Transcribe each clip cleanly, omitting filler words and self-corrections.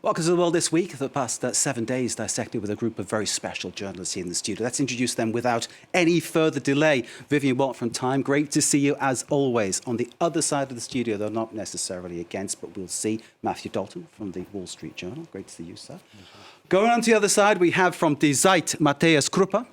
Well, because of the world this week, the past 7 days, dissected with a group of very special journalists here in the studio. Let's introduce them without any further delay. Vivian Watt from Time, great to see you as always. On the other side of the studio, though not necessarily against, but we'll see, Matthew Dalton from the Wall Street Journal. Great to see you, sir. Going on to the other side, we have from Die Zeit, Matthias Kruppe.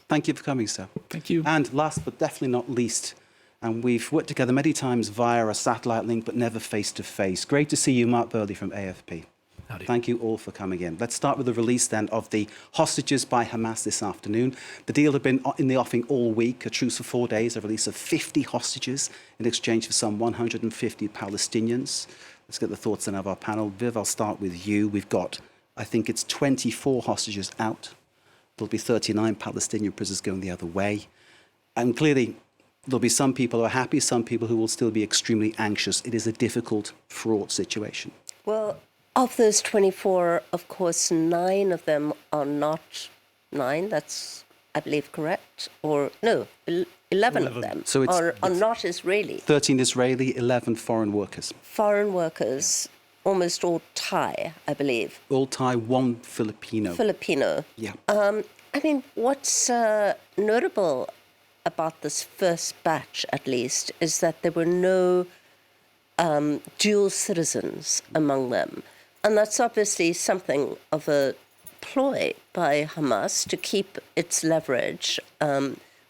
Thank you for coming, sir. Thank you. And last but definitely not least, and we've worked together many times via a satellite link, but never face-to-face. Great to see you, Mark Burley from AFP. Howdy. Thank you all for coming in. Let's start with the release then of the hostages by Hamas this afternoon. The deal had been in the offing all week, a truce for 4 days, a release of 50 hostages in exchange for some 150 Palestinians. Let's get the thoughts then of our panel. Viv, I'll start with you. We've got, I think it's 24 hostages out. There'll be 39 Palestinian prisoners going the other way. And clearly, there'll be some people who are happy, some people who will still be extremely anxious. It is a difficult, fraught situation. Well, of those 24, of course, 9 of them are not 9. That's, I believe, correct. Or, no, 11 of them so are not Israeli. 13 Israeli, 11 foreign workers. Foreign workers, almost all Thai, I believe. All Thai, 1 Filipino. Filipino. Yeah. I mean, what's notable about this first batch, at least, is that there were no dual citizens among them. And that's obviously something of a ploy by Hamas to keep its leverage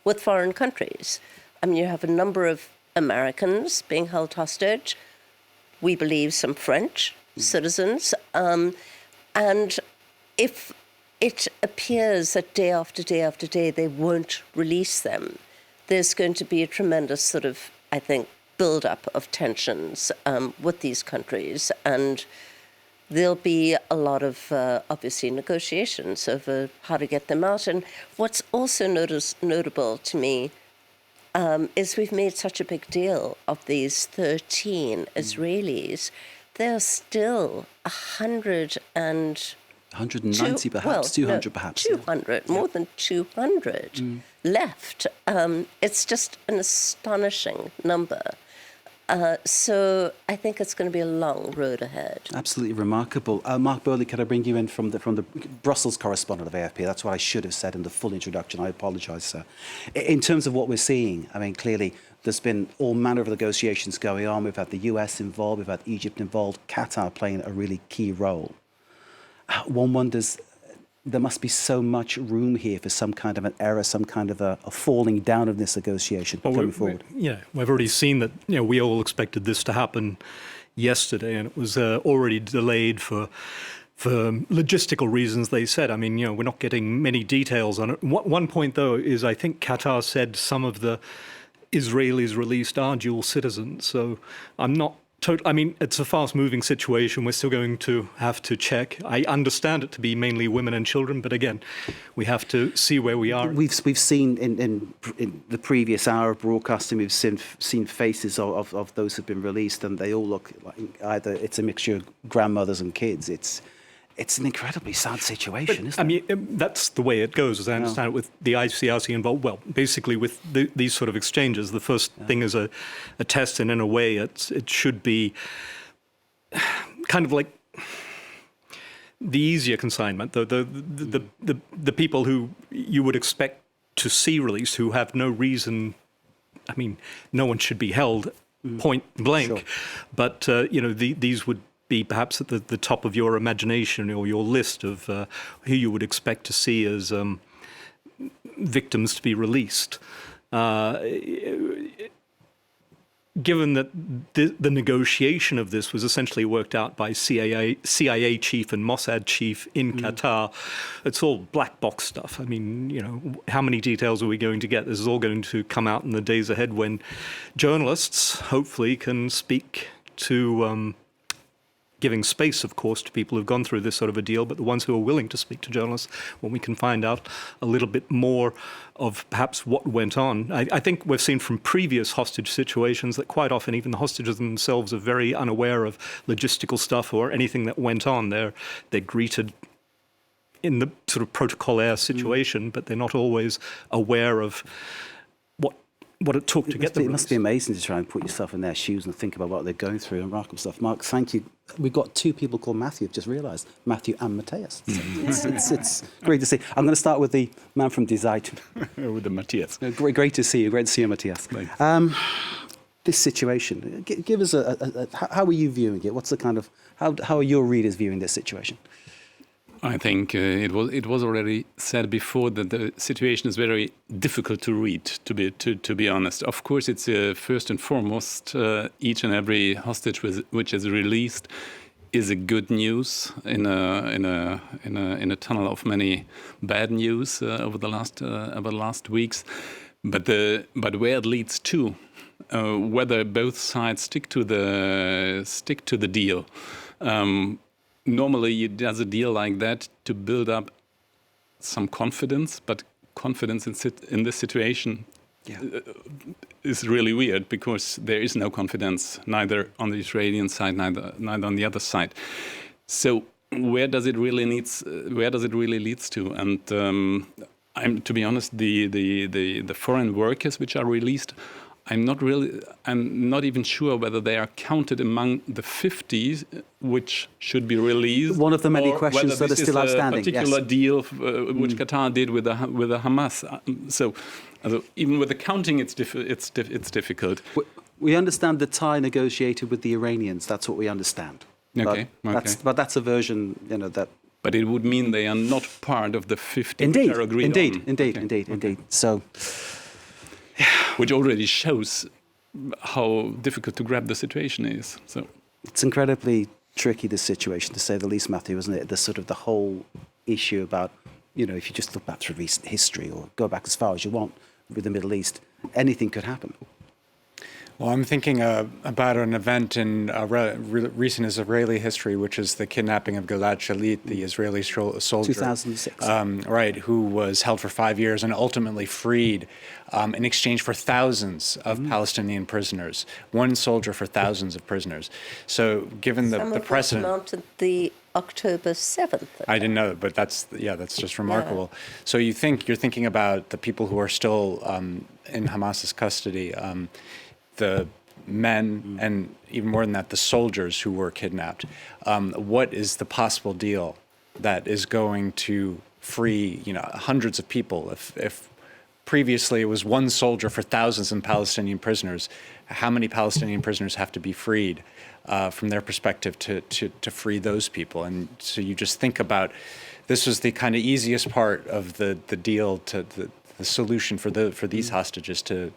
with foreign countries. I mean, you have a number of Americans being held hostage, we believe some French citizens, and if it appears that day after day after day they won't release them, there's going to be a tremendous sort of, I think, build-up of tensions with these countries, and there'll be a lot of, obviously, negotiations over how to get them out. And what's also notable to me is we've made such a big deal of these 13 Israelis. There are still 190 perhaps, 200 perhaps. 200, more than 200 left. It's just an astonishing number. So I think it's going to be a long road ahead. Absolutely remarkable. Mark Burley, can I bring you in from the Brussels correspondent of AFP? That's what I should have said in the full introduction. I apologise, sir. In terms of what we're seeing, I mean, clearly there's been all manner of negotiations going on. We've had the US involved, we've had Egypt involved, Qatar playing a really key role. One wonders, there must be so much room here for some kind of an error, some kind of a falling down of this negotiation going forward. We've already seen that. We all expected this to happen yesterday, and it was already delayed for logistical reasons. They said. I mean, we're not getting many details on it. One point, though, is I think Qatar said some of the Israelis released are dual citizens. So I'm not. I mean, it's a fast-moving situation. We're still going to have to check. I understand it to be mainly women and children, but again, we have to see where we are. We've seen in the previous hour of broadcasting, we've seen faces of those who've been released, and they all look like either it's a mixture of grandmothers and kids. It's an incredibly sad situation, isn't it? I mean, that's the way it goes, as I understand it, with the ICRC involved. Well, basically, with these sort of exchanges, the first thing is a test, and in a way, it should be kind of like the easier consignment, the people who you would expect to see released, who have no reason. I mean, no one should be held point blank, Sure. but these would be perhaps at the top of your imagination or your list of who you would expect to see as victims to be released. Given that the negotiation of this was essentially worked out by CIA chief and Mossad chief in Qatar, it's all black box stuff. I mean, how many details are we going to get? This is all going to come out in the days ahead when journalists hopefully can speak to giving space, of course, to people who've gone through this sort of a deal, but the ones who are willing to speak to journalists, when we can find out a little bit more of perhaps what went on. I think we've seen from previous hostage situations that quite often even the hostages themselves are very unaware of logistical stuff or anything that went on. They're greeted in the sort of protocolaire situation, but they're not always aware of what what it took to get the It release. must be amazing to try and put yourself in their shoes and think about what they're going through and remarkable stuff. Mark, thank you. We've got two people called Matthew, I've just realised. Matthew and Matthias. So it's great to see. I'm going to start with the man from Die Zeit. With the Matthias. Great to see you. Great to see you, Matthias. This situation, give us how are you viewing it? What's the kind of, how are your readers viewing this situation? I think it was already said before that the situation is very difficult to read. To be honest, of course, it's first and foremost each and every hostage which is released is a good news in a tunnel of many bad news over the last weeks. But where it leads to, whether both sides stick to the deal. Normally, you does a deal like that to build up some confidence, but confidence in this situation is really weird because there is no confidence neither on the Israeli side, neither on the other side. So where does it really leads to? And to be honest, the foreign workers which are released, I'm not even sure whether they are counted among the 50 which should be released. One of the many questions that are still outstanding. A particular deal which Qatar did with the Hamas. So even with the counting, it's difficult. We understand the tie negotiated with the Iranians. That's what we understand. Okay. But that's a version, that. But it would mean they are not part of the 50 which are agreed on. Indeed. So. Which already shows how difficult to grab the situation is. So it's incredibly tricky, this situation, to say the least, Matthew, isn't it? The whole issue about, if you just look back through recent history or go back as far as you want with the Middle East, anything could happen. Well, I'm thinking about an event in recent Israeli history, which is the kidnapping of Gilad Shalit, the Israeli soldier. 2006. Right, who was held for 5 years and ultimately freed in exchange for thousands of Palestinian prisoners. One soldier for thousands of prisoners. So given the precedent... Some of them mounted the October 7th. I didn't know, but that's just remarkable. Yeah. So you're thinking about the people who are still in Hamas's custody, the men, and even more than that, the soldiers who were kidnapped. What is the possible deal that is going to free, hundreds of people? If previously it was one soldier for thousands of Palestinian prisoners, how many Palestinian prisoners have to be freed from their perspective to free those people? And so you just think about, this was the kind of easiest part of the deal, to the solution for these hostages to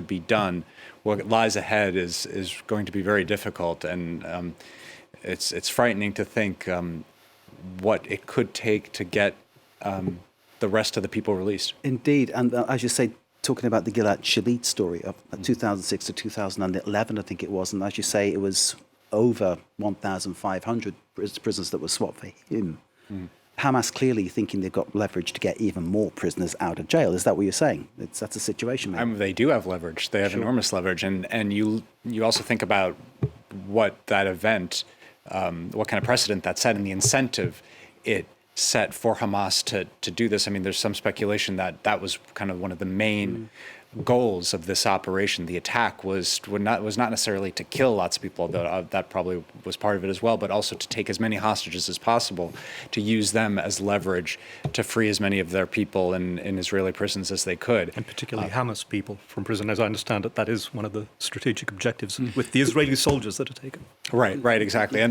be done. What lies ahead is going to be very difficult, and it's frightening to think what it could take to get the rest of the people released. Indeed, and as you say, talking about the Gilad Shalit story of 2006 to 2011, I think it was, and as you say, it was over 1,500 prisoners that were swapped for him. Hamas clearly thinking they've got leverage to get even more prisoners out of jail. Is that what you're saying? That's a situation, maybe. They do have leverage. They have enormous leverage. And you also think about what that event, what kind of precedent that set and the incentive it set for Hamas to do this. I mean, there's some speculation that was kind of one of the main goals of this operation. The attack was not necessarily to kill lots of people, though that probably was part of it as well, but also to take as many hostages as possible, to use them as leverage to free as many of their people in Israeli prisons as they could. And particularly Hamas people from prison, as I understand it, that is one of the strategic objectives with the Israeli soldiers that are taken. Right, exactly.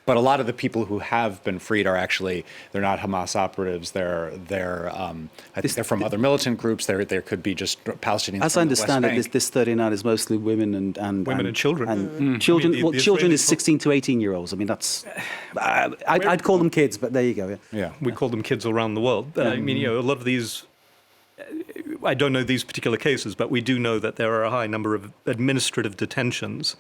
But a lot of the people who have been freed are actually, they're not Hamas operatives. They're I think they're from other militant groups. There could be just Palestinians. As I understand it, this 39 is mostly women and women and children. And children. Well, children is 16 to 18-year-olds. I mean, that's. I'd call them kids, but there you go. Yeah, we call them kids around the world. I mean, a lot of these. I don't know these particular cases, but we do know that there are a high number of administrative detentions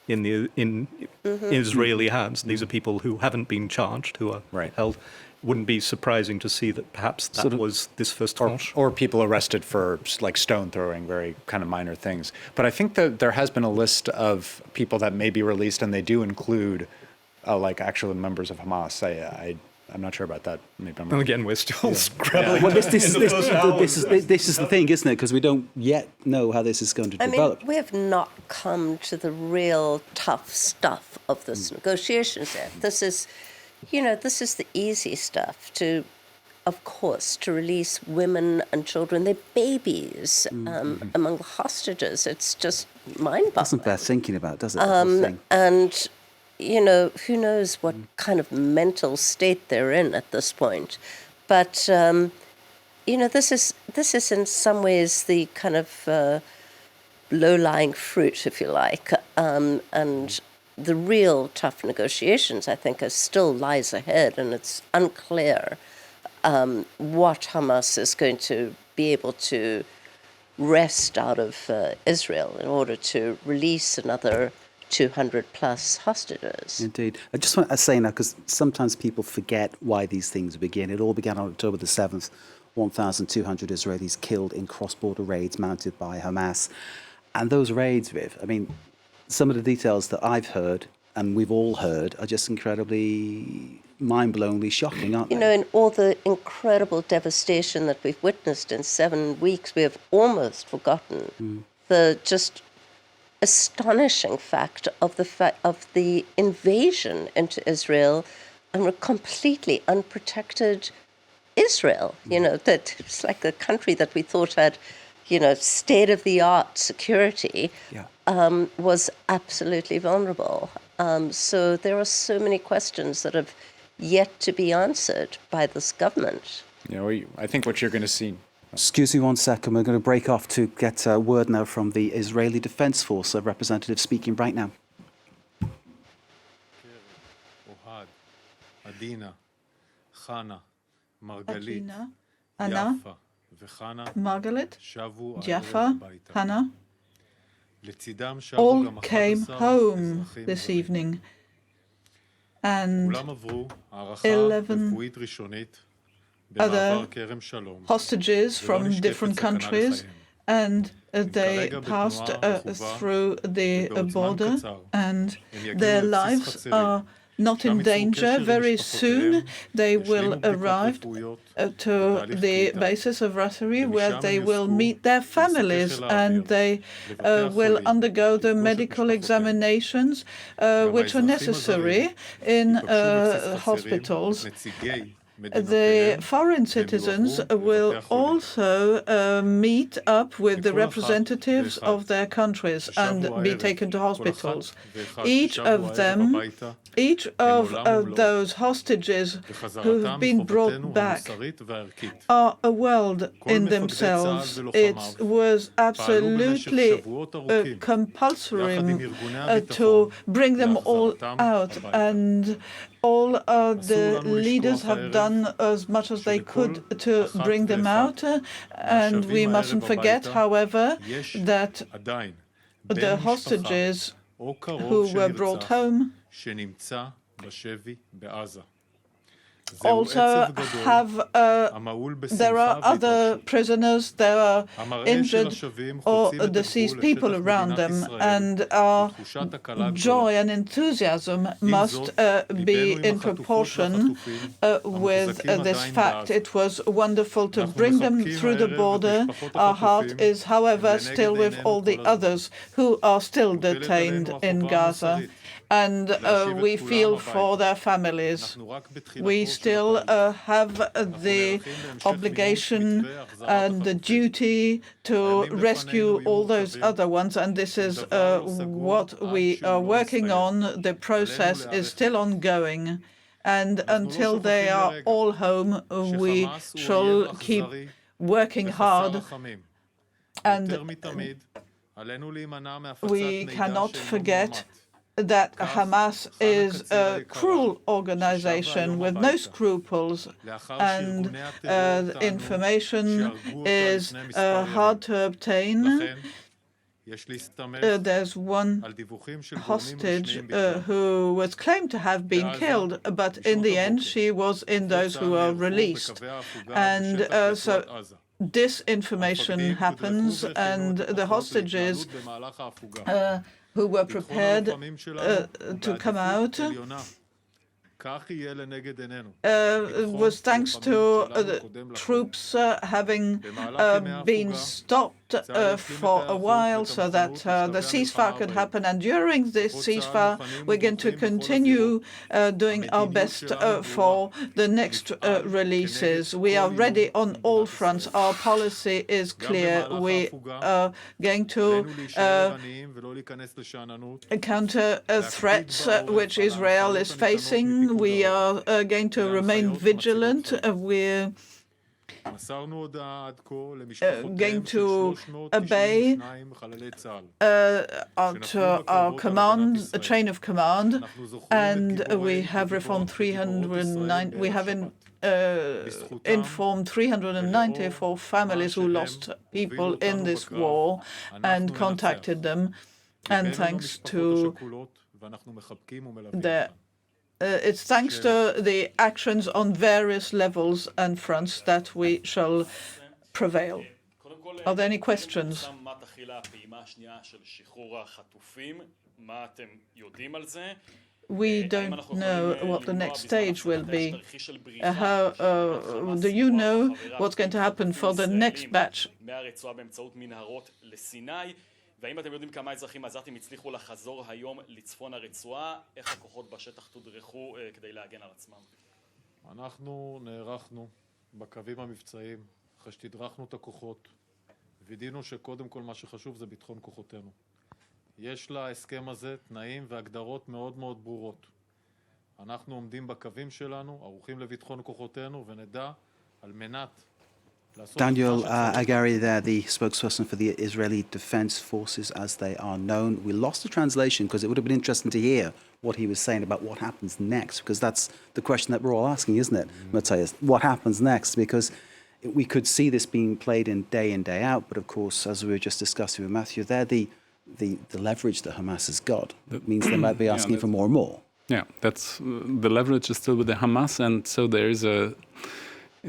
in Israeli hands. These are people who haven't been charged, who are held. Wouldn't be surprising to see that perhaps that was this first tranche. Or people arrested for like stone throwing, very kind of minor things. But I think that there has been a list of people that may be released, and they do include like actual members of Hamas. I'm not sure about that. Maybe I'm And wrong. again, we're still scrabbling. Well, this is the thing, isn't it? Because we don't yet know how this is going to I mean, develop. we have not come to the real tough stuff of this negotiations yet. This is, this is the easy stuff of course, to release women and children, their babies, among the hostages. It's just mind-boggling. Doesn't bear thinking about, does it? The whole thing? And, who knows what kind of mental state they're in at this point. But, this is in some ways the kind of low-lying fruit, if you like. And the real tough negotiations, I think, still lies ahead, and it's unclear what Hamas is going to be able to wrest out of Israel in order to release another 200 plus hostages. Indeed. I just want to say now, because sometimes people forget why these things begin. It all began on October the 7th, 1,200 Israelis killed in cross-border raids mounted by Hamas. And those raids, Viv, I mean, some of the details that I've heard, and we've all heard, are just incredibly mind-blowingly shocking, aren't they? In all the incredible devastation that we've witnessed in 7 weeks, we have almost forgotten the just astonishing fact of the invasion into Israel and a completely unprotected Israel. That it's like a country that we thought had, state-of-the-art security, was absolutely vulnerable. So there are so many questions that have yet to be answered by this government. I think what you're going to see. Excuse me one second. We're going to break off to get a word now from the Israeli Defense Force, a representative speaking right now. Adina, Chana, Margalit, Anna, Margaret, Jaffa, Hannah, all came home this evening, and 11 other hostages from different countries, and they passed through the border, and their lives are not in danger. Very soon they will arrive to the bases of Raseri, where they will meet their families, and they will undergo the medical examinations which are necessary in hospitals. The foreign citizens will also meet up with the representatives of their countries and be taken to hospitals. Each of those hostages who have been brought back are a world in themselves. It was absolutely compulsory to bring them all out, and all the leaders have done as much as they could to bring them out. And we mustn't forget, however, that the hostages who were brought home also have, there are other prisoners, there are injured or deceased people around them, and our joy and enthusiasm must be in proportion with this fact. It was wonderful to bring them through the border. Our heart is, however, still with all the others who are still detained in Gaza, and we feel for their families. We still have the obligation and the duty to rescue all those other ones, and this is what we are working on. The process is still ongoing, and until they are all home, we shall keep working hard. And we cannot forget that Hamas is a cruel organization with no scruples, and information is hard to obtain. There's one hostage who was claimed to have been killed, but in the end she was in those who were released. And so disinformation happens, and the hostages who were prepared to come out was thanks to the troops having been stopped for a while so that the ceasefire could happen. And during this ceasefire, we're going to continue doing our best for the next releases. We are ready on all fronts. Our policy is clear. We are going to counter threats which Israel is facing. We are going to remain vigilant. We're going to obey our command, a chain of command, and we have reformed 309. We have informed 394 families who lost people in this war and contacted them. And thanks to it's thanks to the actions on various levels and fronts that we shall prevail. Are there any questions? We don't know what the next stage will be. How do you know what's going to happen for the next batch? והאם אתם יודעים כמה אזרחים עזתים הצליחו לחזור היום לצפון הרצועה? איך הכוחות בשטח תודרכו כדי להגן על עצמם? אנחנו נערכנו בקווים המבצעיים, אחרי שתדרכנו את הכוחות, וידענו שקודם כל מה שחשוב זה ביטחון כוחותינו. יש להסכם הזה תנאים והגדרות מאוד מאוד ברורות. אנחנו עומדים בקווים שלנו, ערוכים לביטחון כוחותינו, ונדע על מנת Daniel Agari there, the spokesperson for the Israeli Defense Forces as they are known. We lost the translation because it would have been interesting to hear what he was saying about what happens next, because that's the question that we're all asking, isn't it, Matthias? What happens next? Because we could see this being played in, day out, but of course, as we were just discussing with Matthew, there the leverage that Hamas has got means they might be asking for more and more. Yeah, that's the leverage is still with the Hamas, and so there is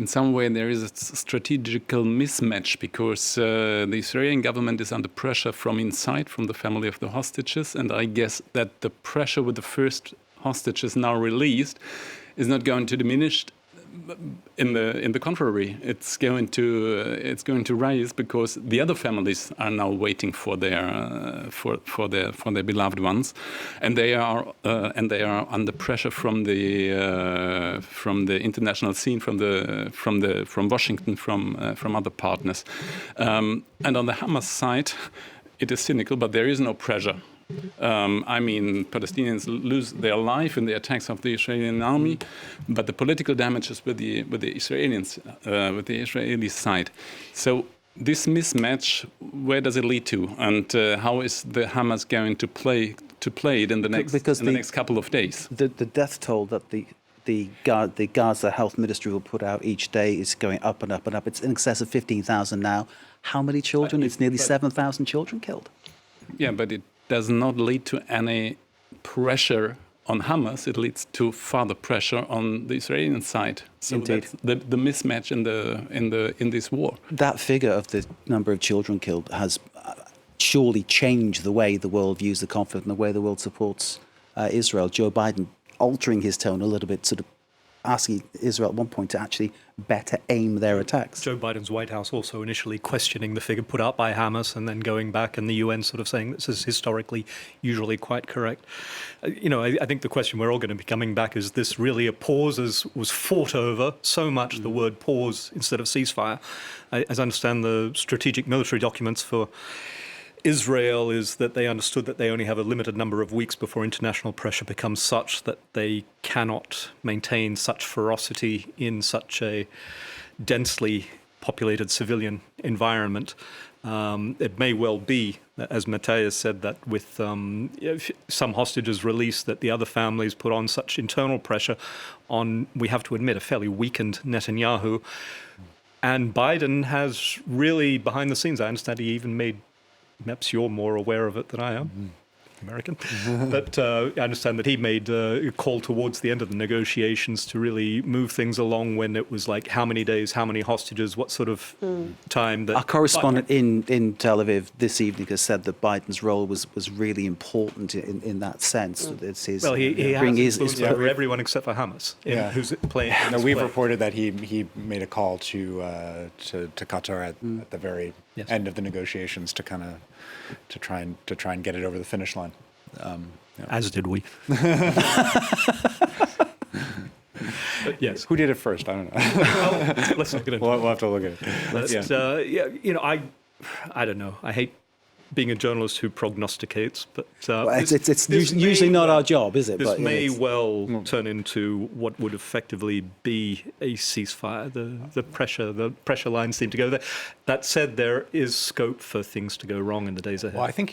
in some way, there is a strategical mismatch because the Israeli government is under pressure from inside, from the family of the hostages, and I guess that the pressure with the first hostages now released is not going to diminish. In the contrary, it's going to rise because the other families are now waiting for their beloved ones, and they are under pressure from the international scene, from Washington, from other partners, and on the Hamas side, it is cynical, but there is no pressure. I mean, Palestinians lose their life in the attacks of the Israeli army, but the political damage is with the Israelis, with the Israeli side. So this mismatch, where does it lead to, and how is the Hamas going to play it in the next couple of days? The death toll that the Gaza Health Ministry will put out each day is going up and up and up. It's in excess of 15,000 now. How many children? It's nearly 7,000 children killed. Yeah, but it does not lead to any pressure on Hamas. It leads to further pressure on the Israeli side. So Indeed. That's the mismatch in this war. That figure of the number of children killed has surely changed the way the world views the conflict and the way the world supports Israel. Joe Biden altering his tone a little bit, sort of asking Israel at one point to actually better aim their attacks. Joe Biden's White House also initially questioning the figure put out by Hamas and then going back, and the UN sort of saying this is historically usually quite correct. I think the question we're all going to be coming back is this really a pause as was fought over so much, the word pause instead of ceasefire. As I understand the strategic military documents for Israel is that they understood that they only have a limited number of weeks before international pressure becomes such that they cannot maintain such ferocity in such a densely populated civilian environment. It may well be, as Matthias said, that with some hostages released, that the other families put on such internal pressure on, we have to admit, a fairly weakened Netanyahu. And Biden has really, behind the scenes, I understand he even made, perhaps you're more aware of it than I am. American. But I understand that he made a call towards the end of the negotiations to really move things along when it was like how many days, how many hostages, what sort of time. That Our correspondent in Tel Aviv this evening has said that Biden's role was really important in that sense. It's his, well, he has bring influence over everyone except for Hamas, who's playing. No, we've reported that he made a call to Qatar at the very end of the negotiations to try and get it over the finish line. As did we. But yes. Who did it first? I don't know. Let's look at it. We'll have to look at it. I don't know. I hate being a journalist who prognosticates, but it's usually not our job, is it? This But, may well turn into what would effectively be a ceasefire. The pressure lines seem to go there. That said, there is scope for things to go wrong in the days ahead. Well, I think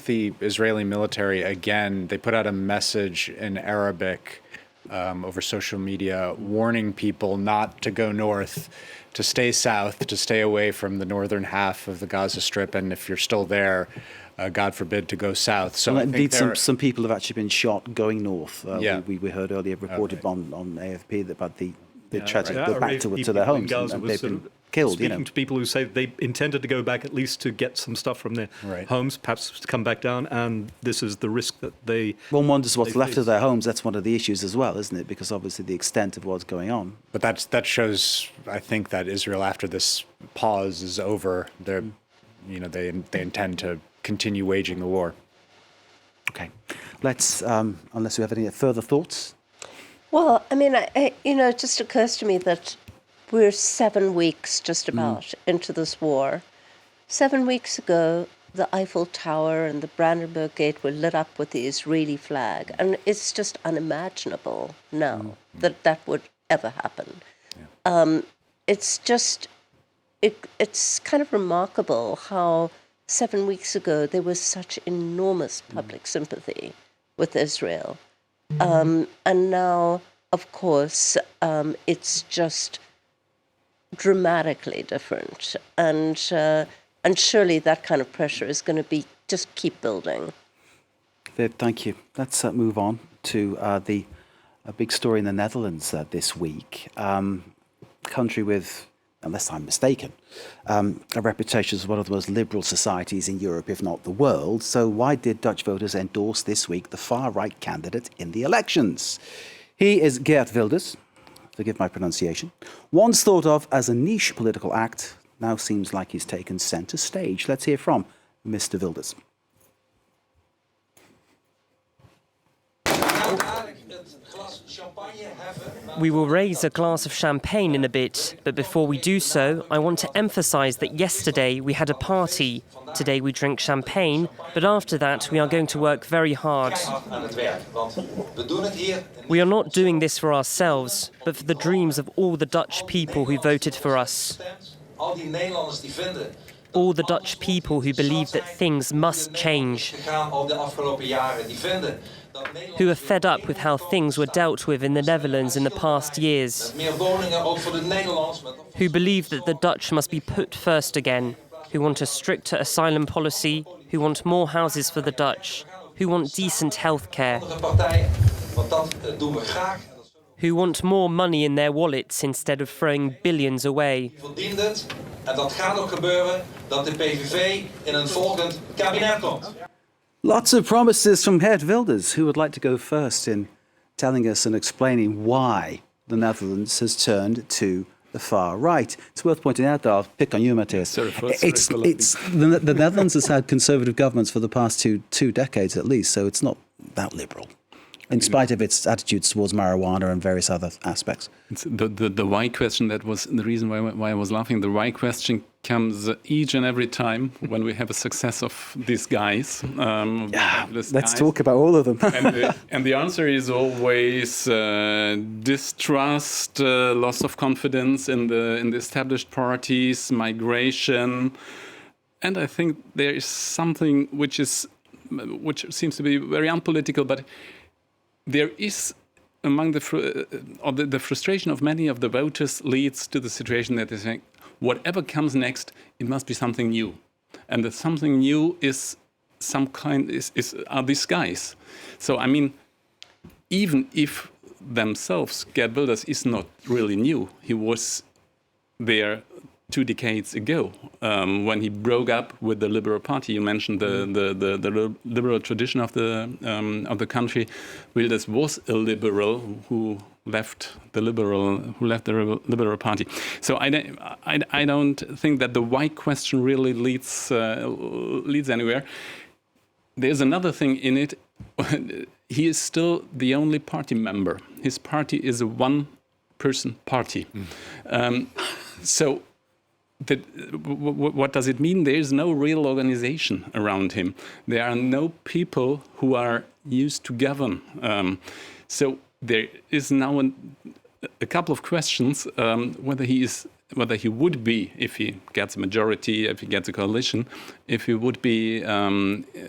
the Israeli military, again, they put out a message in Arabic over social media warning people not to go north, to stay south, to stay away from the northern half of the Gaza Strip, and if you're still there, God forbid, to go south. So indeed, some people have actually been shot going north. We heard earlier reported on AFP about the tragic go back to their homes and they've been killed. Speaking to people who say they intended to go back at least to get some stuff from their homes, perhaps to come back down, and this is the risk that they. One wonders what's left of their homes. That's one of the issues as well, isn't it? Because obviously the extent of what's going on. But that shows, I think, that Israel, after this pause is over, they intend to continue waging the war. Okay, let's. Unless you have any further thoughts. Well, I mean, it just occurs to me that we're 7 weeks just about into this war. 7 weeks ago, the Eiffel Tower and the Brandenburg Gate were lit up with the Israeli flag. And it's just unimaginable now that would ever happen. Yeah. It's kind of remarkable how 7 weeks ago there was such enormous public sympathy with Israel. And now, of course, it's just dramatically different, and surely that kind of pressure is going to just keep building. Viv, thank you. Let's move on to a big story in the Netherlands this week. Country with, unless I'm mistaken, a reputation as one of the most liberal societies in Europe, if not the world. So why did Dutch voters endorse this week the far-right candidate in the elections? He is Geert Wilders, forgive my pronunciation. Once thought of as a niche political act, now seems like he's taken centre stage. Let's hear from Mr. Wilders. We will raise a glass of champagne in a bit, but before we do so, I want to emphasise that yesterday we had a party. Today we drink champagne, but after that we are going to work very hard. We are not doing this for ourselves, but for the dreams of all the Dutch people who voted for us. All the Dutch people who believe that things must change, who are fed up with how things were dealt with in the Netherlands in the past years, who believe that the Dutch must be put first again, who want a stricter asylum policy, who want more houses for the Dutch, who want decent health care, who want more money in their wallets instead of throwing billions away. Lots of promises from Geert Wilders. Who would like to go first in telling us and explaining why the Netherlands has turned to the far right? It's worth pointing out, though, I'll pick on you, Matthias. The Netherlands has had conservative governments for the past two decades at least, so it's not that liberal, in spite of its attitudes towards marijuana and various other aspects. It's the why question, that was the reason why I was laughing. The why question comes each and every time when we have a success of these guys. Let's talk about all of them. and the answer is always distrust, loss of confidence in the established parties, migration. And I think there is something which seems to be very unpolitical, but there is among the frustration of many of the voters leads to the situation that they think, whatever comes next, it must be something new. And that something new is some kind are these guys. So I mean, even if themselves, Geert Wilders is not really new. He was there 2 decades ago when he broke up with the Liberal Party. You mentioned the liberal tradition of the country. Wilders was a liberal who left the Liberal Party. So I don't think that the why question really leads anywhere. There's another thing in it. He is still the only party member. His party is a one-person party. So what does it mean? There is no real organization around him. There are no people who are used to govern. So there is now a couple of questions whether he would be, if he gets a majority, if he gets a coalition, if he would be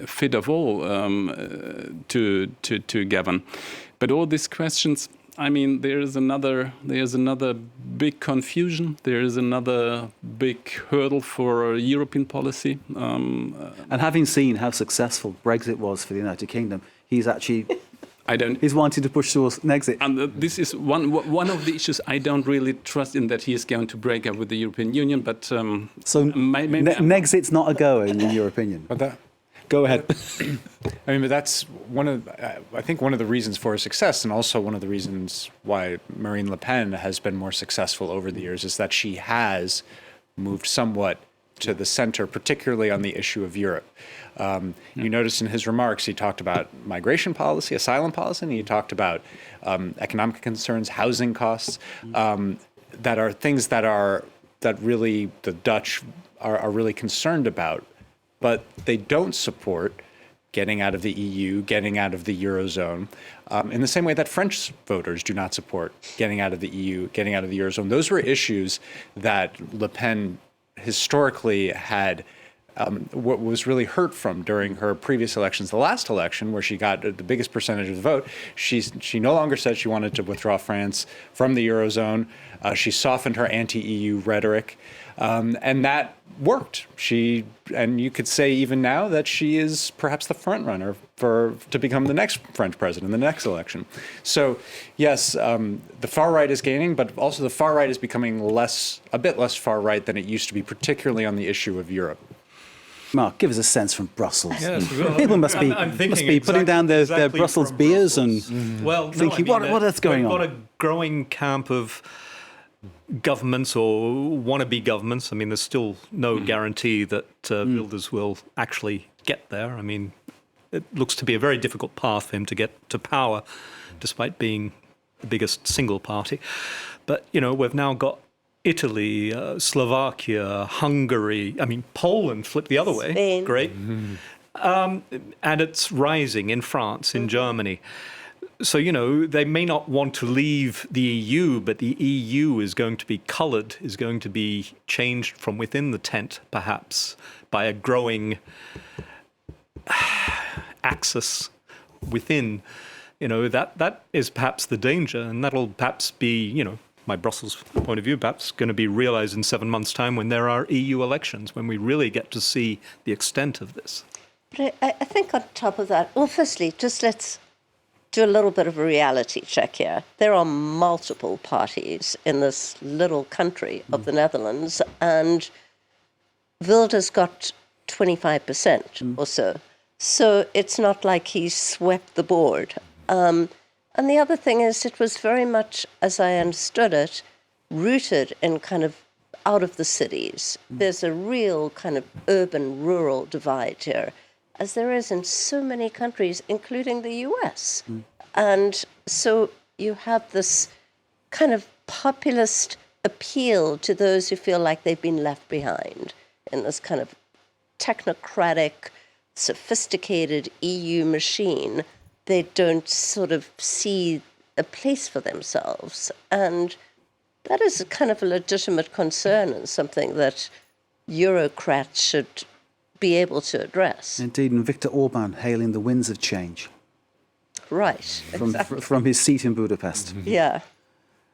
fit of all to govern. But all these questions, I mean, there's another big confusion. There is another big hurdle for European policy. And having seen how successful Brexit was for the United Kingdom, he's actually he's wanting to push towards an exit. And this is one of the issues I don't really trust in, that he is going to break up with the European Union. But so Nexit's not a go in your opinion. Go ahead. I mean, but that's I think one of the reasons for his success, and also one of the reasons why Marine Le Pen has been more successful over the years, is that she has moved somewhat to the center, particularly on the issue of Europe. You notice in his remarks, he talked about migration policy, asylum policy, and he talked about economic concerns, housing costs, that are things that really the Dutch are really concerned about. But they don't support getting out of the EU, getting out of the Eurozone, in the same way that French voters do not support getting out of the EU, getting out of the Eurozone. Those were issues that Le Pen historically had what was really hurt from during her previous elections. The last election, where she got the biggest percentage of the vote, she no longer said she wanted to withdraw France from the Eurozone. She softened her anti-EU rhetoric, and that worked. And you could say even now that she is perhaps the front runner to become the next French president in the next election. So yes, the far right is gaining, but also the far right is becoming a bit less far right than it used to be, particularly on the issue of Europe. Mark, give us a sense from Brussels. Yes, People must be putting down their Brussels beers and thinking, what's going on? We've got a growing camp of governments or wannabe governments. I mean, there's still no guarantee that Wilders will actually get there. I mean, it looks to be a very difficult path for him to get to power, despite being the biggest single party. But, we've now got Italy, Slovakia, Hungary, Poland flipped the other way. Spain. Great. And it's rising in France, in Germany. So, they may not want to leave the EU, but the EU is going to be coloured, is going to be changed from within the tent, perhaps, by a growing axis within. That is perhaps the danger, and that'll perhaps be, my Brussels point of view, perhaps going to be realised in 7 months' time when there are EU elections, when we really get to see the extent of this. But I think on top of that, well, firstly, just let's do a little bit of a reality check here. There are multiple parties in this little country of the Netherlands, and Wilders got 25% or so. So it's not like he swept the board. And the other thing is, it was very much, as I understood it, rooted in kind of out of the cities. There's a real kind of urban-rural divide here, as there is in so many countries, including the US. And so you have this kind of populist appeal to those who feel like they've been left behind in this kind of technocratic, sophisticated EU machine. They don't sort of see a place for themselves. And that is a kind of a legitimate concern and something that Eurocrats should be able to address. Indeed, and Viktor Orban hailing the winds of change. Right, exactly. From his seat in Budapest. Yeah.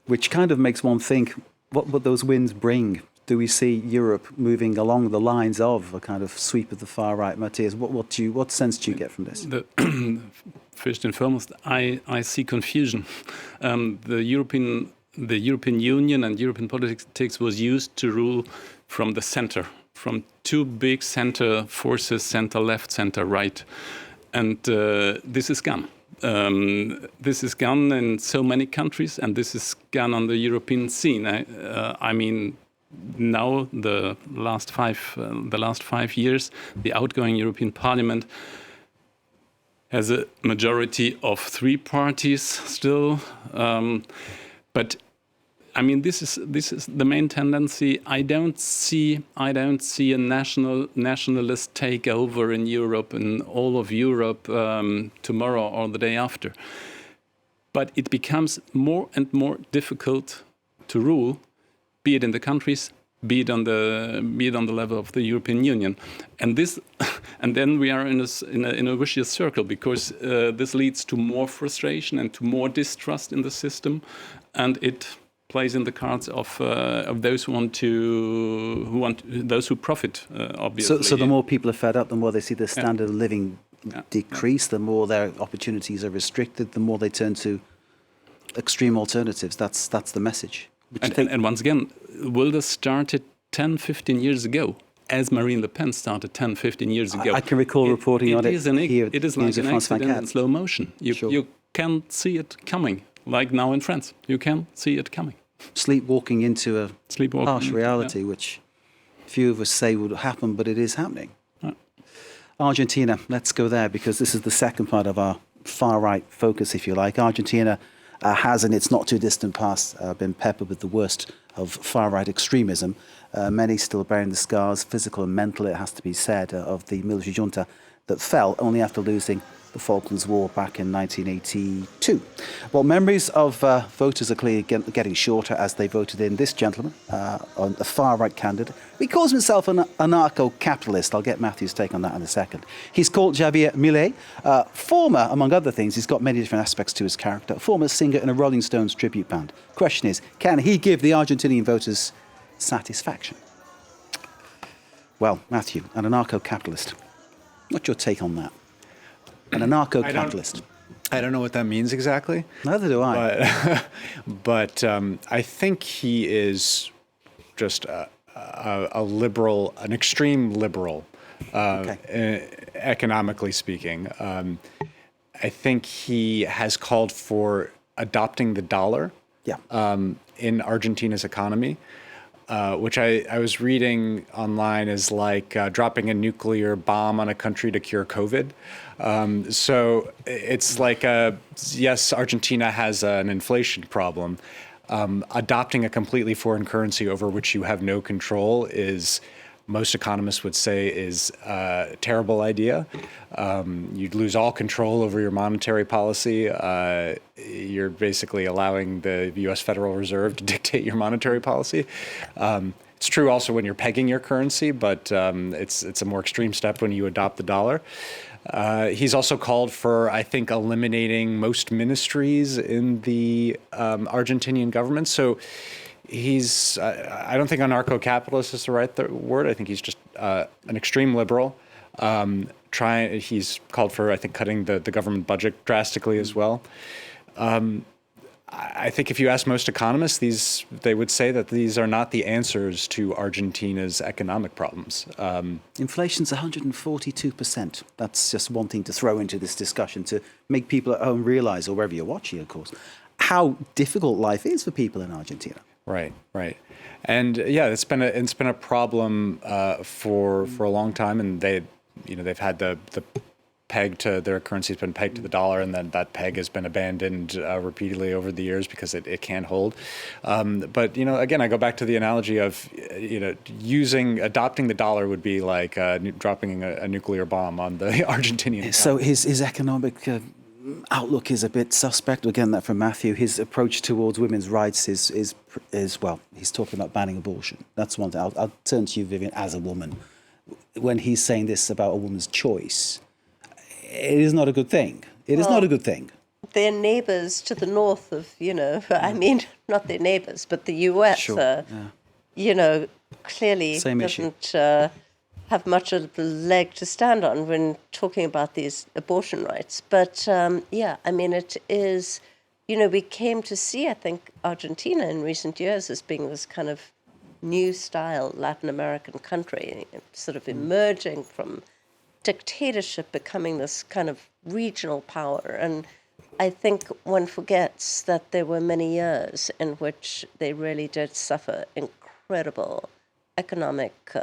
Which kind of makes one think, what would those winds bring Do we see Europe moving along the lines of a kind of sweep of the far right? Matthias, what sense do you get from this? First and foremost, I see confusion. The European Union and European politics was used to rule from the center, from two big center forces, center left, center right. And this is gone. This is gone in so many countries, and this is gone on the European scene. I mean, now the last 5 years, the outgoing European Parliament has a majority of 3 parties still, but I mean, this is the main tendency. I don't see a nationalist takeover in Europe, in all of Europe, tomorrow or the day after. But it becomes more and more difficult to rule, be it in the countries, be it on the level of the European Union, and then we are in a vicious circle, because this leads to more frustration and to more distrust in the system, and it plays in the cards of those those who profit, obviously. So the more people are fed up, the more they see the standard of living decrease, the more their opportunities are restricted, the more they turn to extreme alternatives. That's the message. And once again, will this started 10, 15 years ago, as Marine Le Pen started 10, 15 years ago? I can recall reporting on it here. It is like an accident in slow motion. You can't see it coming, like now in France. You can see it coming. Sleepwalking into a harsh reality, which few of us say would happen, but it is happening. Argentina, let's go there, because this is the second part of our far-right focus, if you like. Argentina has, in its not-too-distant past, been peppered with the worst of far-right extremism. Many still bearing the scars, physical and mental, it has to be said, of the military junta that fell only after losing the Falklands War back in 1982. Well, memories of voters are clearly getting shorter as they voted in this gentleman, on a far-right candidate. He calls himself an anarcho-capitalist. I'll get Matthew's take on that in a second. He's called Javier Milei. Former, among other things, he's got many different aspects to his character, former singer in a Rolling Stones tribute band. Question is, can he give the Argentinian voters satisfaction? Well, Matthew, an anarcho-capitalist. What's your take on that? An anarcho-capitalist. I don't know what that means exactly. Neither do I. But I think he is just a liberal, an extreme liberal, economically speaking. I think he has called for adopting the dollar in Argentina's economy. Which I was reading online is like dropping a nuclear bomb on a country to cure COVID. So it's like, yes, Argentina has an inflation problem. Adopting a completely foreign currency over which you have no control is, most economists would say, is a terrible idea. You'd lose all control over your monetary policy. You're basically allowing the U.S. Federal Reserve to dictate your monetary policy. It's true also when you're pegging your currency, but it's a more extreme step when you adopt the dollar. He's also called for, I think, eliminating most ministries in the Argentinian government. So he's, I don't think anarcho-capitalist is the right word. I think he's just an extreme liberal. He's called for, I think, cutting the government budget drastically as well. I think if you ask most economists, they would say that these are not the answers to Argentina's economic problems. Inflation's 142%. That's just one thing to throw into this discussion to make people at home realize, or wherever you're watching, of course, how difficult life is for people in Argentina. Right. And yeah, it's been a problem for a long time, and they've had the peg to their currency has been pegged to the dollar, and then that peg has been abandoned repeatedly over the years because it can't hold. But again, I go back to the analogy of adopting the dollar would be like dropping a nuclear bomb on the Argentinian economy. So his economic outlook is a bit suspect. Again, that from Matthew. His approach towards women's rights is well, he's talking about banning abortion. That's one thing. I'll turn to you, Vivian, as a woman. When he's saying this about a woman's choice, it is not a good thing. It is not a good thing. Their neighbors to the north of, I mean, not their neighbors, but the US Sure. clearly Same issue. doesn't have much of a leg to stand on when talking about these abortion rights. But it is, we came to see, I think, Argentina in recent years as being this kind of new style Latin American country, sort of emerging from dictatorship, becoming this kind of regional power. And I think one forgets that there were many years in which they really did suffer incredible economic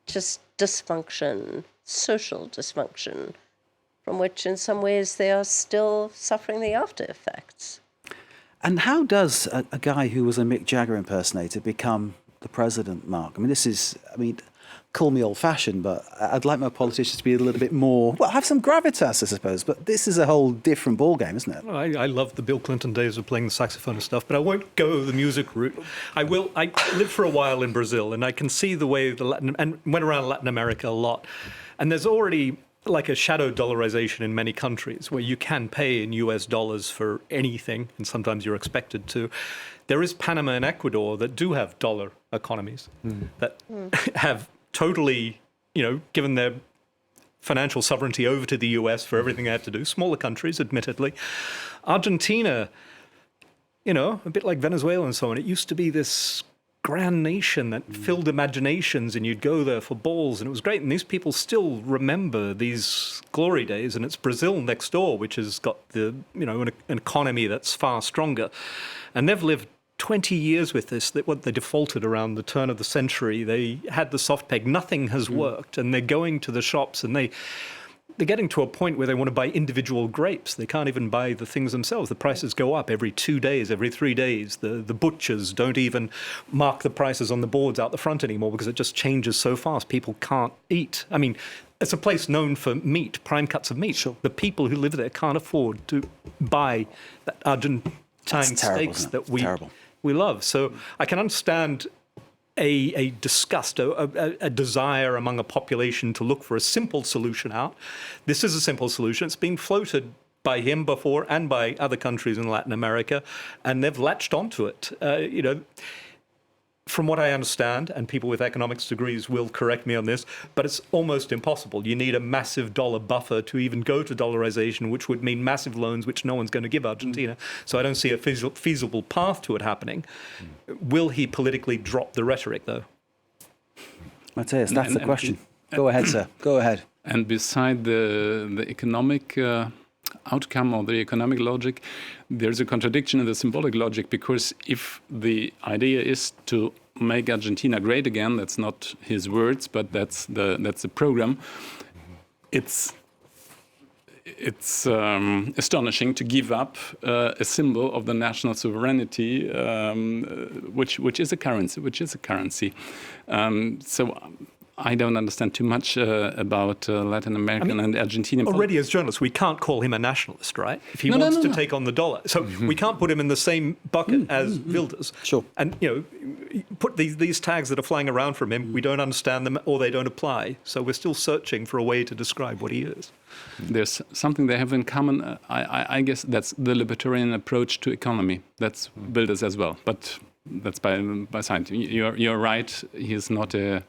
just dysfunction, social dysfunction, from which in some ways they are still suffering the after effects. And how does a guy who was a Mick Jagger impersonator become the president, Mark? Call me old-fashioned, but I'd like my politicians to be a little bit more, have some gravitas, I suppose. But this is a whole different ballgame, isn't it? Well, I love the Bill Clinton days of playing the saxophone and stuff, but I won't go the music route. I lived for a while in Brazil, and I can see the way and went around Latin America a lot. And there's already like a shadow dollarization in many countries where you can pay in US dollars for anything, and sometimes you're expected to. There is Panama and Ecuador that do have dollar economies that have totally, given their financial sovereignty over to the US for everything they have to do. Smaller countries, admittedly. Argentina, a bit like Venezuela and so on, it used to be this grand nation that filled imaginations, and you'd go there for balls, and it was great. And these people still remember these glory days, and it's Brazil next door, which has got an economy that's far stronger. And they've lived 20 years with this. What they defaulted around the turn of the century. They had the soft peg. Nothing has worked, and they're going to the shops, and they're getting to a point where they want to buy individual grapes. They can't even buy the things themselves. The prices go up every 2 days, every 3 days. The butchers don't even mark the prices on the boards out the front anymore because it just changes so fast. People can't eat. It's a place known for meat, prime cuts of meat. Sure. The people who live there can't afford to buy that Argentine steaks that we love. So I can understand a disgust, a desire among a population to look for a simple solution out. This is a simple solution. It's been floated by him before and by other countries in Latin America, and they've latched onto it. From what I understand, and people with economics degrees will correct me on this, but it's almost impossible. You need a massive dollar buffer to even go to dollarization, which would mean massive loans, which no one's going to give Argentina. So I don't see a feasible path to it happening. Will he politically drop the rhetoric, though? Matthias, that's the question. Go ahead, sir. Go ahead. And beside the economic outcome or the economic logic, there's a contradiction in the symbolic logic, because if the idea is to make Argentina great again, that's not his words, but that's the program. It's astonishing to give up a symbol of the national sovereignty, which is a currency. So I don't understand too much about Latin American and Argentinian already as journalists, we can't call him a nationalist, right? If he wants to take on the dollar. So we can't put him in the same bucket as Wilders. Sure. And, put these tags that are flying around from him, we don't understand them or they don't apply. So we're still searching for a way to describe what he is. There's something they have in common. I guess that's the libertarian approach to economy. That's Wilders as well. But that's by side. You're right. He's not a...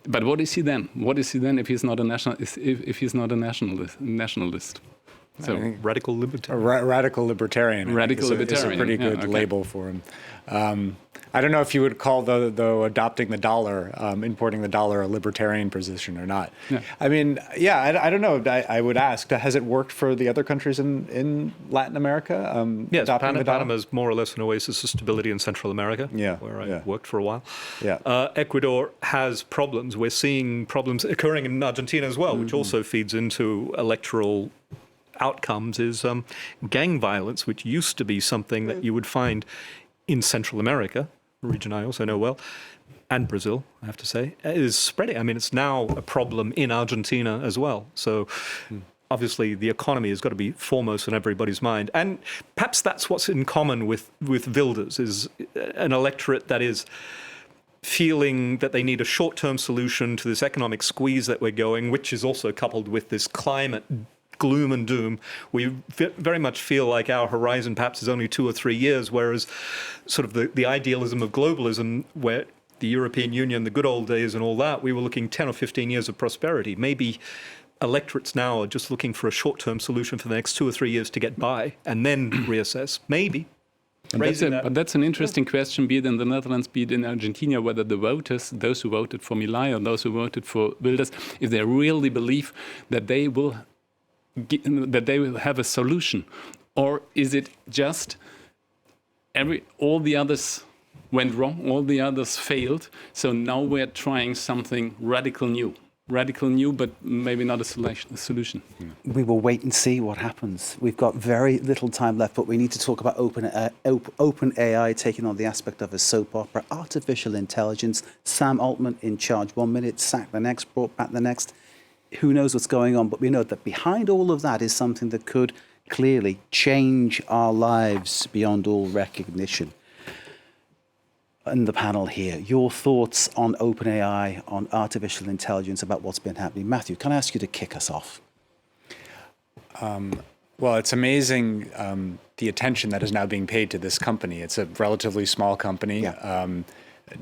But what is he then? What is he then if he's not a nationalist? So radical libertarian. Radical libertarian. Radical libertarian. It's a pretty good label for him. I don't know if you would call though adopting the dollar, importing the dollar, a libertarian position or not. Yeah. I don't know. I would ask, has it worked for the other countries in Latin America? Yes, Panama's more or less an oasis of stability in Central America, where I worked for a while. Yeah. Ecuador has problems. We're seeing problems occurring in Argentina as well, which also feeds into electoral outcomes, is gang violence, which used to be something that you would find in Central America, a region I also know well, and Brazil, I have to say, is spreading. It's now a problem in Argentina as well. So obviously the economy has got to be foremost on everybody's mind. And perhaps that's what's in common with Wilders, is an electorate that is feeling that they need a short-term solution to this economic squeeze that we're going, which is also coupled with this climate gloom and doom. We very much feel like our horizon perhaps is only 2 or 3 years, whereas sort of the idealism of globalism, where the European Union, the good old days and all that, we were looking 10 or 15 years of prosperity. Maybe electorates now are just looking for a short-term solution for the next 2 or 3 years to get by and then reassess. Maybe. But that's an interesting question, be it in the Netherlands, be it in Argentina, whether the voters, those who voted for Milei or those who voted for Wilders, if they really believe that they will have a solution, or is it just all the others went wrong, all the others failed, so now we're trying something radical new, but maybe not a solution. We will wait and see what happens. We've got very little time left, but we need to talk about OpenAI taking on the aspect of a soap opera, artificial intelligence. Sam Altman in charge 1 minute, sacked the next, brought back the next. Who knows what's going on? But we know that behind all of that is something that could clearly change our lives beyond all recognition. In the panel here, your thoughts on OpenAI, on artificial intelligence, about what's been happening. Matthew, can I ask you to kick us off? Well, it's amazing the attention that is now being paid to this company. It's a relatively small company. Yeah.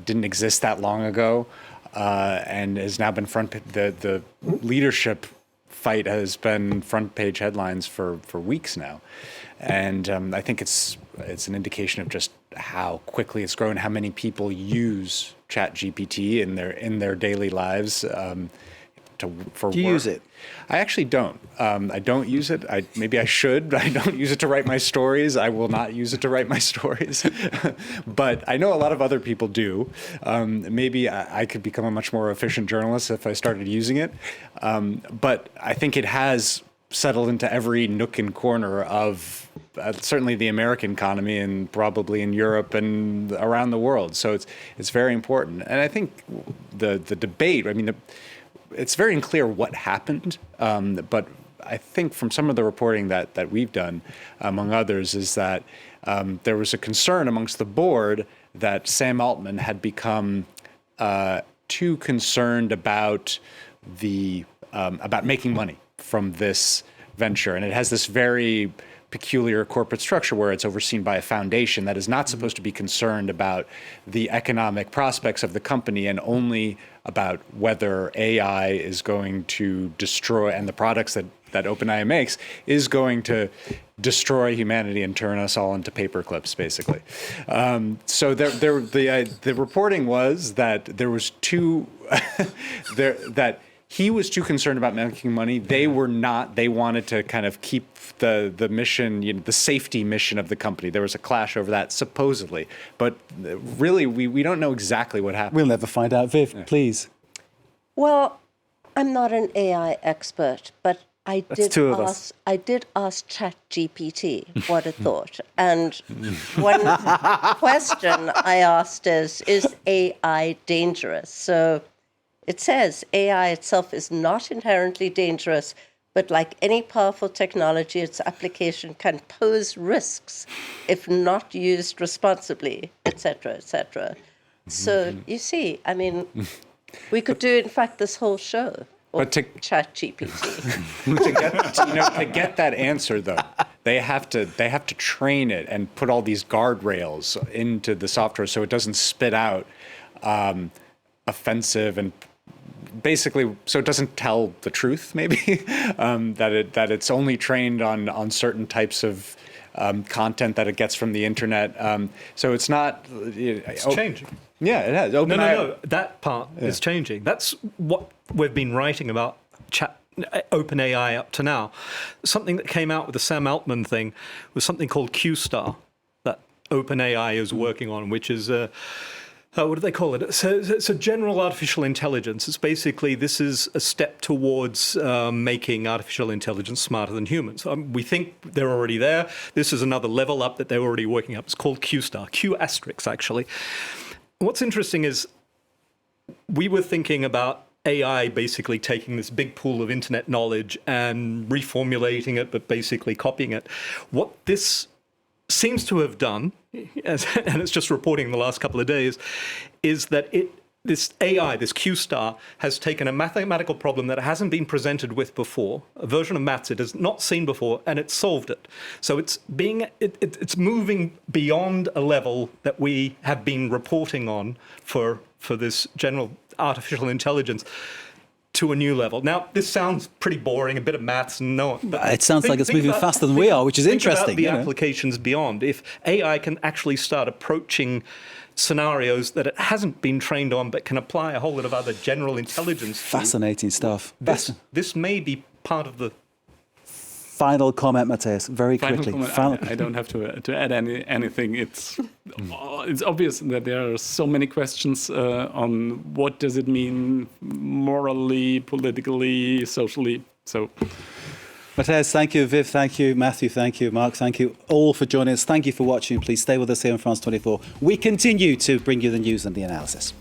Didn't exist that long ago, and has now been the leadership fight has been front page headlines for weeks now. And I think it's an indication of just how quickly it's grown, how many people use ChatGPT in their daily lives for work. Do you use it? I actually don't. I don't use it. Maybe I should. I don't use it to write my stories. I will not use it to write my stories. But I know a lot of other people do. Maybe I could become a much more efficient journalist if I started using it. But I think it has settled into every nook and corner of certainly the American economy and probably in Europe and around the world. So it's very important. And I think the debate, it's very unclear what happened, but I think from some of the reporting that we've done, among others, is that there was a concern amongst the board that Sam Altman had become too concerned about about making money from this venture. And it has this very peculiar corporate structure where it's overseen by a foundation that is not supposed to be concerned about the economic prospects of the company and only about whether AI is going to destroy, and the products that OpenAI makes is going to destroy humanity and turn us all into paper clips, basically. So the reporting was that there was that he was too concerned about making money. They were not. They wanted to kind of keep the mission, the safety mission of the company. There was a clash over that, supposedly. But really, we don't know exactly what happened. We'll never find out. Viv, please. Well, I'm not an AI expert, but I did ask ChatGPT what it thought. And one question I asked is AI dangerous? So it says AI itself is not inherently dangerous, but like any powerful technology, its application can pose risks if not used responsibly, et cetera, et cetera. So you see, we could do, in fact, this whole show. But to ChatGPT. to get that answer, though, they have to train it and put all these guardrails into the software so it doesn't spit out offensive and basically so it doesn't tell the truth. Maybe that it's only trained on certain types of content that it gets from the internet. So it's not. It's changing. Yeah, it has. No. That part is changing. That's what we've been writing about OpenAI up to now. Something that came out with the Sam Altman thing was something called Q-Star that OpenAI is working on, which is what do they call it? It's a general artificial intelligence. It's basically, this is a step towards making artificial intelligence smarter than humans. We think they're already there. This is another level up that they're already working up. It's called Q-Star, Q*, actually. What's interesting is we were thinking about AI basically taking this big pool of internet knowledge and reformulating it, but basically copying it. What this seems to have done, and it's just reporting in the last couple of days, is that it this AI, this Q star, has taken a mathematical problem that it hasn't been presented with before, a version of maths it has not seen before, and it's solved it. So it's moving beyond a level that we have been reporting on for this general artificial intelligence to a new level. Now, this sounds pretty boring, a bit of maths, and no. But it sounds like it's moving faster than we are, which is interesting. Think about the applications beyond. If AI can actually start approaching scenarios that it hasn't been trained on, but can apply a whole lot of other general intelligence. Fascinating stuff. This may be part of the final comment, Matthias, very quickly. I don't have to add anything. It's obvious that there are so many questions on what does it mean morally, politically, socially. So, Matthias, thank you. Viv, thank you. Matthew, thank you. Mark, thank you all for joining us. Thank you for watching. Please stay with us here on France 24. We continue to bring you the news and the analysis.